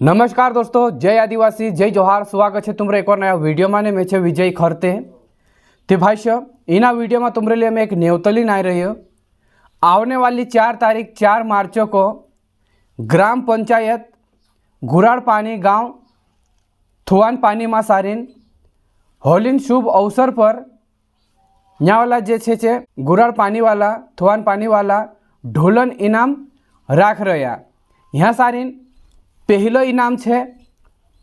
नमस्कार दोस्तों, जय आदिवासी, जय जोहार। स्वागत है तुम्हारे एक और नया वीडियो में। मैं छे विजय खरते। तो भाई साहब, इना वीडियो में तुम्हारे लिए मैं एक न्योतली लाई रही हूँ। आने वाली 4 तारीख 4 मार्च को ग्राम पंचायत घुराड़ पानी गांव थुआन पानी में सारीन होलिन शुभ अवसर पर यहाँ वाला जे छे घुराड़ पानी वाला थुआन पानी वाला ढोलन इनाम राख रहा। यहाँ सारीन पहलो इनाम है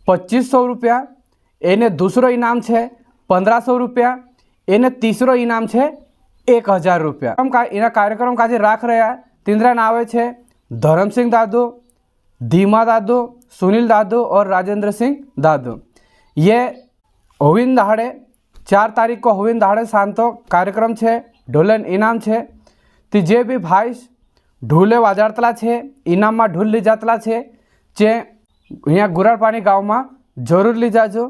2500 रुपया, एने दूसरो इनाम है 1500 रुपया, एने तीसरो इनाम है 1000 रुपया। इना कार्यक्रम का राख रहा। तीनरा नावे छे धर्म सिंह दादू, धीमा दादू, सुनील दादू और राजेंद्र सिंह दादू। ये होविन दहाड़े 4 तारीख को होविन दहाड़े शांतो कार्यक्रम है, ढोलन इनाम है। तो जे भी भाई ढूले वाजाड़तला है, इनाम में ढूल ली जातला है, चे यहाँ गुराड़ पानी गाँव में जरूर ली जाजो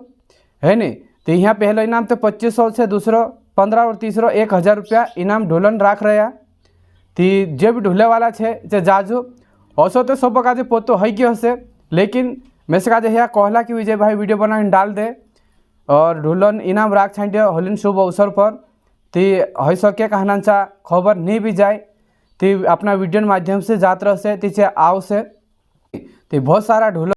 है नी। तो यहाँ पहलो इनाम तो 2500 से, दूसरो 15 और तीसरो 1000 रुपया इनाम ढोलन राख रहा। तो जे भी ढूले वाला है जाजो। असो तो सब का पोतो है गयो से, लेकिन मैं से यहाँ कहला कि विजय भाई वीडियो बना डाल दे और ढोलन इनाम राख छाटे होलिन शुभ अवसर पर। तो हो सके कहना खबर नहीं भी जाए तो अपना वीडियो माध्यम से जात रह से तीचे आव से। तो बहुत सारा ढोल